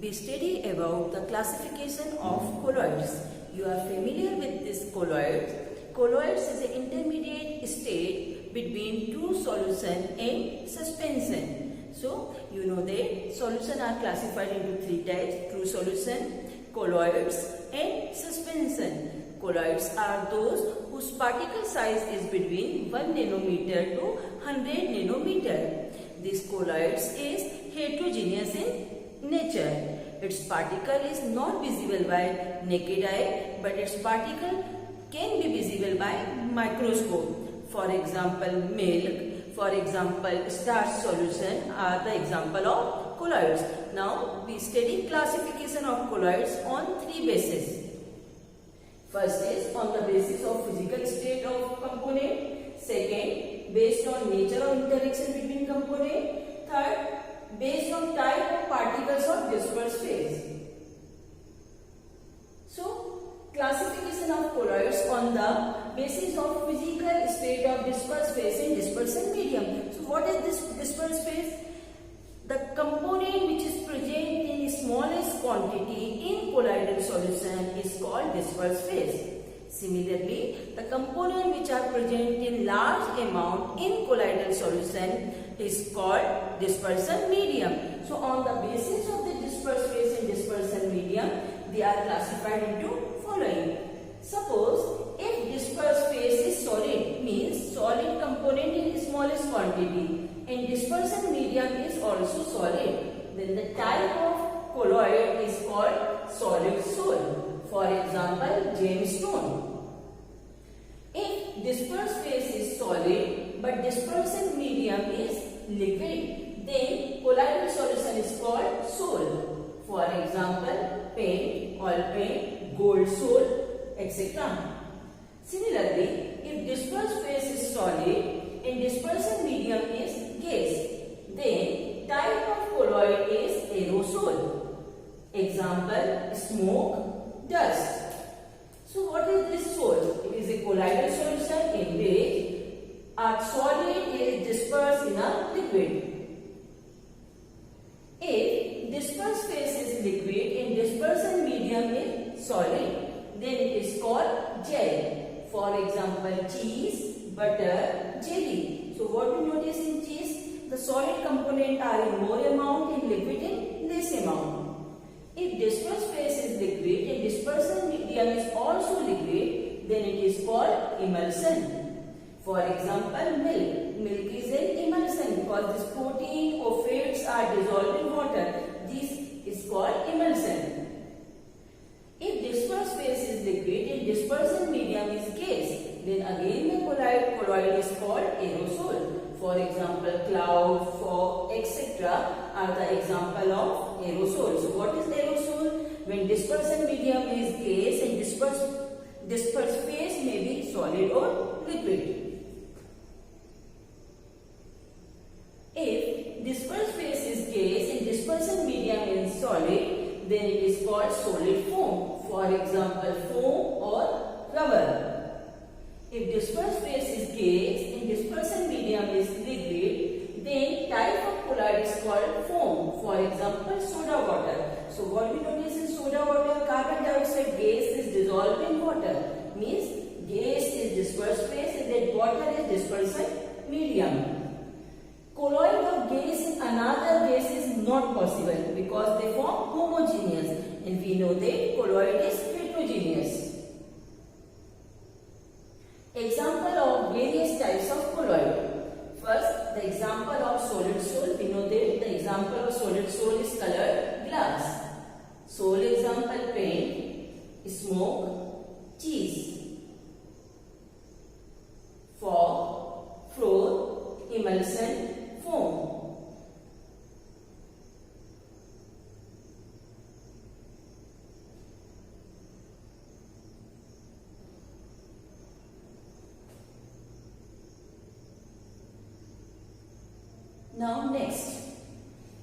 we study about the classification of colloids. You are familiar with this colloids. Colloids is an intermediate state between true solution and suspension. So, you know that solution are classified into three types: true solution, colloids and suspension. Colloids are those whose particle size is between 1 nanometer to 100 nanometer. This colloids is heterogeneous in nature. Its particle is not visible by naked eye, but its particle can be visible by microscope. For example, milk, for example, starch solution are the example of colloids. Now, we study classification of colloids on three bases. First is on the basis of physical state of component. Second, based on nature of interaction between component. Third, based on type of particles of dispersed phase. So, classification of colloids on the basis of physical state of dispersed phase in dispersion medium. So, what is this dispersed phase? The component which is present in smallest quantity in colloidal solution is called dispersed phase. Similarly, the component which are present in large amount in colloidal solution is called dispersion medium. So, on the basis of the dispersed phase in dispersion medium, they are classified into following. Suppose if dispersed phase is solid, means solid component in smallest quantity, and dispersion medium is also solid, then the type of colloid is called solid soul. For example, gemstone. If dispersed phase is solid but dispersion medium is liquid, then colloidal solution is called soul. For example, paint, oil paint, gold soul, etc. Similarly, if dispersed phase is solid and dispersion medium is gas, then type of colloid is aerosol. Example, smoke, dust. So, what is this soul? It is a colloidal solution in which a solid is dispersed in a liquid. If dispersed phase is liquid and dispersion medium is solid, then it is called gel. For example, cheese, butter, jelly. So, what we notice in cheese? The solid component are in more amount and liquid in less amount. If dispersed phase is liquid and dispersion medium is also liquid, then it is called emulsion. For example, milk. Milk is an emulsion because this protein or fats are dissolved in water. This is called emulsion. If dispersed phase is liquid and dispersion medium is gas, then again the colloid is called aerosol. For example, cloud, fog, etc. are the example of aerosol. So, what is aerosol? When dispersion medium is gas and dispersed phase may be solid or liquid. If dispersed phase is gas and dispersion medium is solid, then it is called solid foam. For example, foam or rubber. If dispersed phase is gas and dispersion medium is liquid, then type of colloid is called foam. For example, soda water. So, what we notice in soda water, carbon dioxide gas is dissolved in water. Means gas is dispersed phase and then water is dispersion medium. Colloid of gas in another gas is not possible because they form homogeneous, and we know that colloid is heterogeneous. Example of various types of colloid. First, the example of solid soul. We know that the example of solid soul is colored glass. Soul example, paint, smoke, cheese, fog, froth, emulsion, foam. Now next,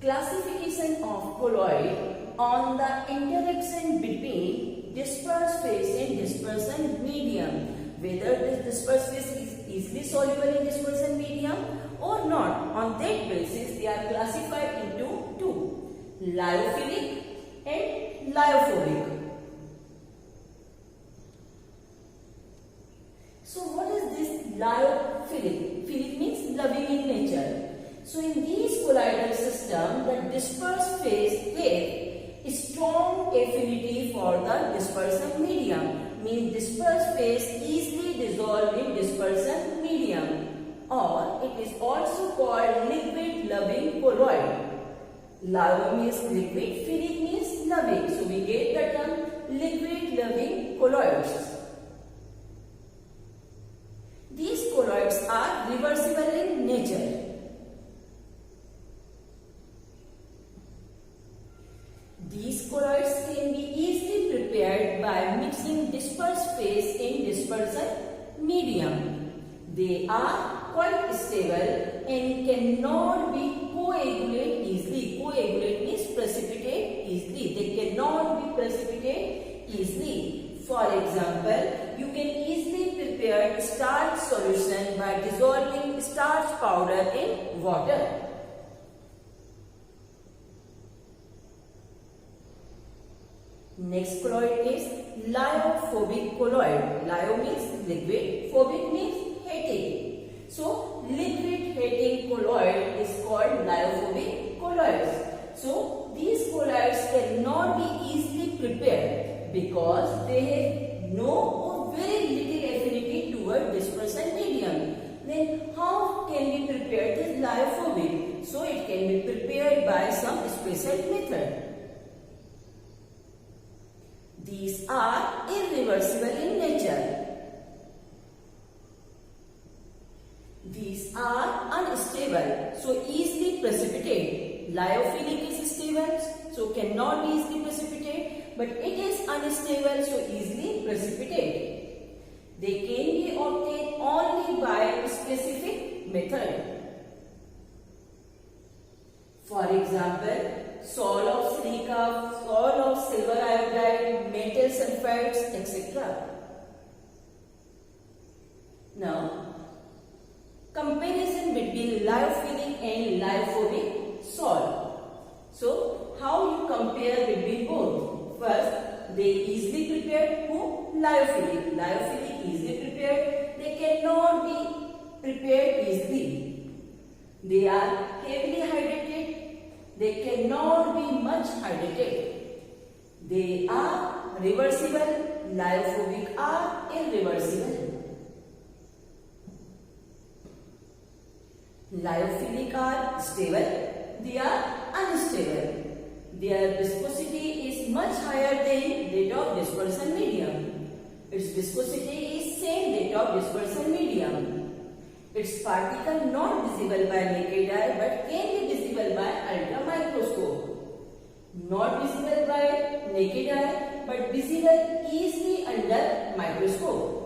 classification of colloid on the interaction between dispersed phase and dispersion medium. Whether this dispersed phase is easily soluble in dispersion medium or not. On that basis, they are classified into two: lyophilic lyophobic. So what is this lyophilic? Philic means loving in nature. So in these colloidal system, the dispersed phase have strong affinity for the dispersion medium. Means dispersed phase easily dissolve in dispersion medium, or it is also called liquid loving colloid. Lyo means liquid, philic means loving. So we get the term liquid loving colloids. These colloids are reversible in nature. These colloids can be easily prepared by mixing dispersed phase in dispersion medium. They are quite stable and cannot be coagulate easily. Coagulate means precipitate easily. They cannot be precipitate easily. For example, you can easily prepare starch solution by dissolving starch powder in water. Next colloid is lyophobic colloid. Lyo means liquid, phobic means hating. So liquid hating colloid is called lyophobic colloids. So these colloids cannot be easily prepared because they have no or very little affinity toward dispersion medium. Then how can we prepare this lyophobic? So it can be prepared by some special method. These are irreversible in nature. These are unstable, so easily precipitate. Lyophilic is stable, so cannot be easily precipitate, but it is unstable, so easily precipitate. They can be obtained only by a specific method. For example, salt of silica, salt of silver iodide, metal sulfides, etc. Now, comparison between lyophilic and lyophobic salt. So, how you compare between both? First, they easily prepared. Who? Lyophilic. Lyophilic easily prepared. They cannot be prepared easily. They are heavily hydrated. They cannot be much hydrated. They are reversible. Lyophobic are irreversible. Lyophilic are stable. They are unstable. Their viscosity is much higher than that of dispersion medium. Its viscosity is same that of dispersion medium. Its particle not visible by naked eye but can be visible by ultramicroscope. Not visible by naked eye but visible easily under microscope.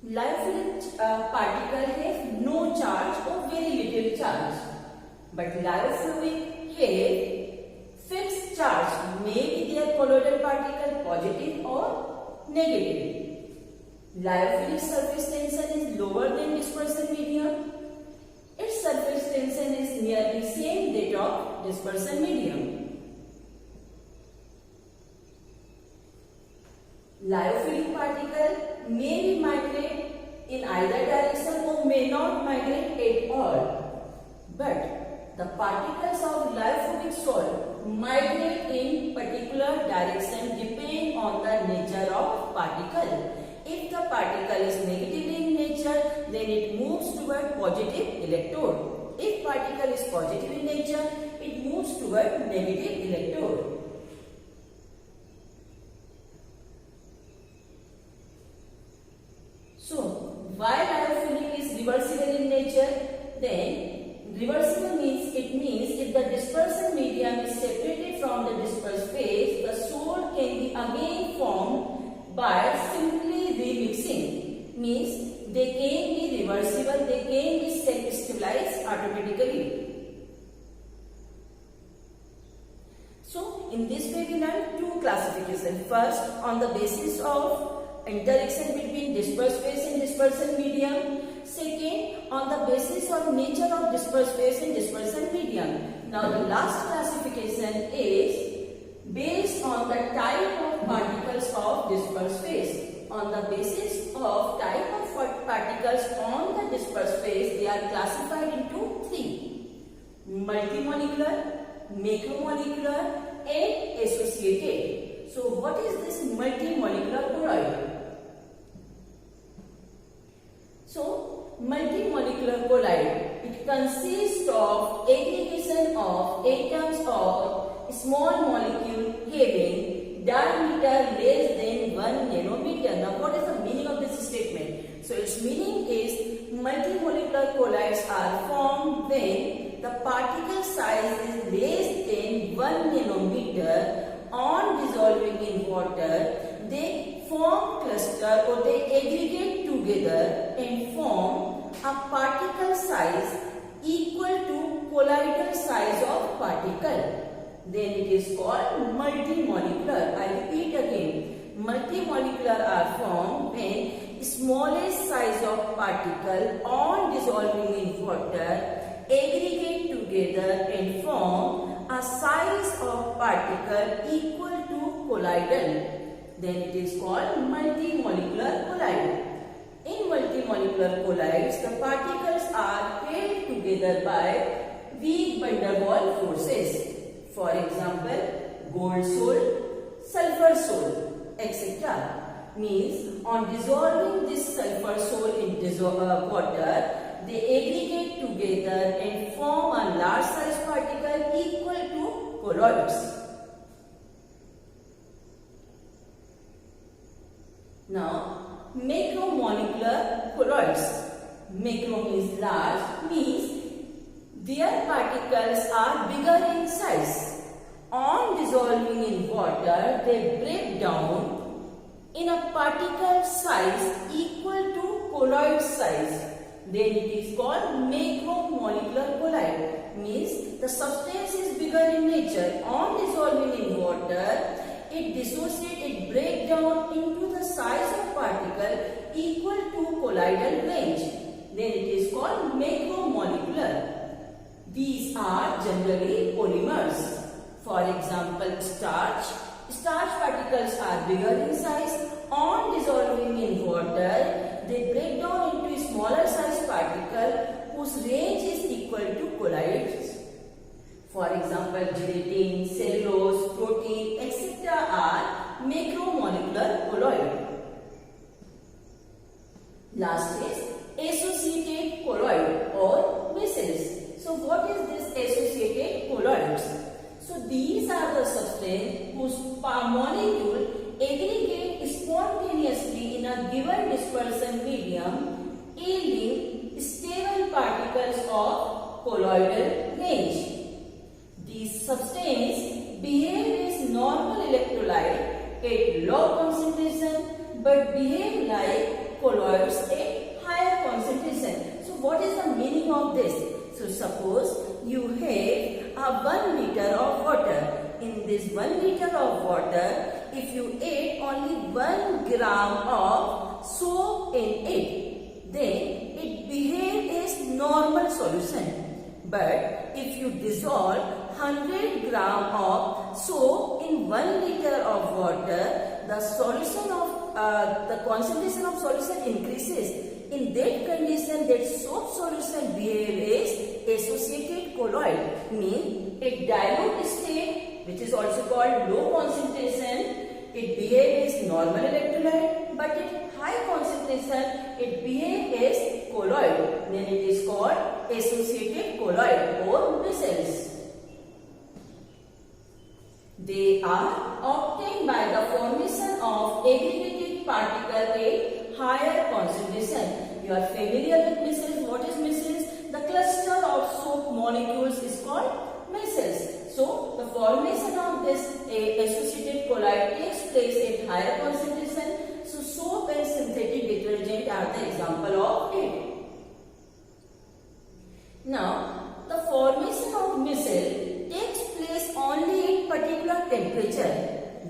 Lyophilic particle have no charge or very little charge, but lyophobic have fixed charge. Maybe their colloidal particle positive or negative. Lyophilic surface tension is lower than dispersion medium. Its surface tension is nearly same that of dispersion medium. Lyophilic particle may migrate in either direction or may not migrate at all. But the particles of lyophobic salt migrate in particular direction depending on the nature of particle. If the particle is negative in nature, then it moves toward positive electrode. If particle is positive in nature, it moves toward negative electrode. So, why lyophilic is reversible in nature? Then, reversible means if the dispersion medium is separated from the dispersed phase, the salt can be again formed by simply remixing. Means they can be reversible, they can be self-stabilized automatically. So, in this way we learn two classifications. First, on the basis of interaction between dispersed phase and dispersion medium. Second, on the basis of nature of dispersed phase and dispersion medium. Now the last classification is based on the type of particles of dispersed phase. On the basis of type of particles on the dispersed phase, they are classified into three: multimolecular, macromolecular, and associated. So what is this multimolecular colloid? So multimolecular colloid, it consists of aggregation of atoms or small molecule having diameter less than 1 nanometer. Now what is the meaning of this statement? So its meaning is multimolecular colloids are formed when the particle size is less than 1 nanometer. On dissolving in water, they form cluster or they aggregate together and form a particle size equal to colloidal size of particle. Then it is called multimolecular. I repeat again, multimolecular are formed when smallest size of particle on dissolving in water aggregate together and form a size of particle equal to colloidal. Then it is called multimolecular colloid. In multimolecular colloids, the particles are held together by weak van der Waals forces. For example, gold salt, sulfur salt, etc. Means on dissolving this sulfur salt in water, they aggregate together and form a large size particle equal to colloids. Now, macromolecular colloids. Macro means large, means their particles are bigger in size. On dissolving in water, they break down in a particle size equal to colloid size. Then it is called macromolecular colloid. Means the substance is bigger in nature. On dissolving in water, it dissociates, it breaks down into the size of particle equal to colloidal range. Then it is called macromolecular. These are generally polymers. For example, starch. Starch particles are bigger in size. On dissolving in water, they break down into a smaller size particle whose range is equal to colloids. For example, gelatin, cellulose, protein, etc. are macromolecular colloid. Last is associated colloid or micelles. So what is this associated colloids? So these are the substances whose molecule aggregate spontaneously in a given dispersion medium, yielding stable particles of colloidal range. These substances behave as normal electrolyte at low concentration but behave like colloids at higher concentration. So what is the meaning of this? So suppose you have a 1 liter of water. In this 1 liter of water, if you add only 1 gram of soap in it, then it behaves as normal solution. But if you dissolve 100 gram of soap in 1 liter of water, the solution of the concentration of solution increases. In that condition, that soap solution behaves as associated colloid, means a dilute state, which is also called low concentration, it behaves as normal electrolyte, but at high concentration, it behaves as colloid. Then it is called associated colloid or micelles. They are obtained by the formation of aggregated particle at higher concentration. You are familiar with micelles. What is micelles? The cluster of soap molecules is called micelles. So the formation of this associated colloid takes place at higher concentration. So soap and synthetic detergent are the example of it. Now the formation of micelle takes place only at particular temperature.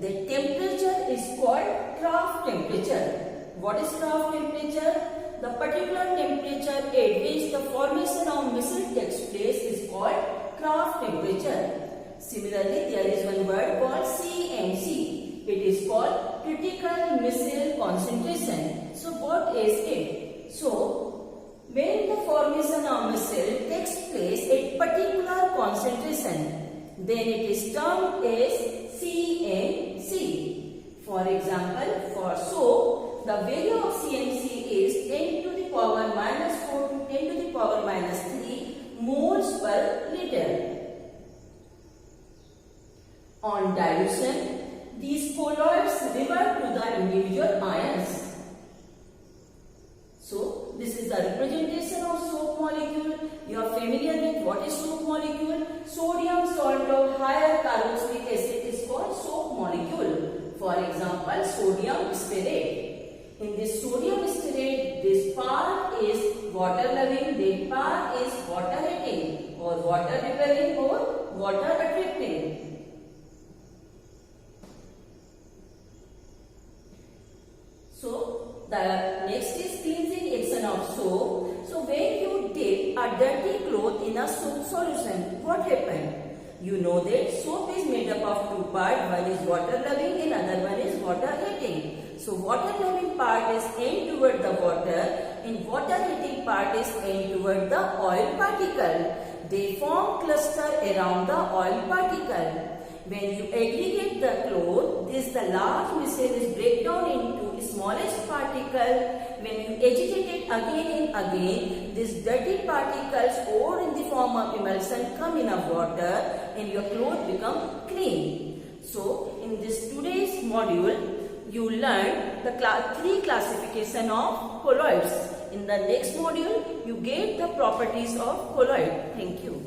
The temperature is called trough temperature. What is trough temperature? the particular temperature at which the formation of missile takes place is called Kraft temperature. Similarly, there is one word called CMC. It is called critical missile concentration. So, what is it? So, when the formation of missile takes place at particular concentration, then it is termed as CMC. For example, for soap, the value of CMC is 10 to the power minus 4 to 10 to the power minus 3 moles per liter. On dilution, these colloids revert to the individual ions. So, this is the representation of soap molecule. You are familiar with what is soap molecule? Sodium salt of higher carboxylic acid is called soap molecule. For example, sodium stearate. In this sodium stearate, this part is water loving, that part is water hating or water repelling or water attracting. So, the next is cleansing action of soap. So, when you dip a dirty cloth in a soap solution, what happened? You know that soap is made up of two parts. One is water loving and other one is water hating. So, water loving part is aimed toward the water and water hating part is aimed toward the oil particle. They form cluster around the oil particle. When you aggregate the cloth, the large missile is break down into smallest particle. When you agitate it again and again, these dirty particles or in the form of emulsion come in a water and your cloth become clean. So, in this today's module, you learn the three classification of colloids. In the next module, you get the properties of colloid. Thank you.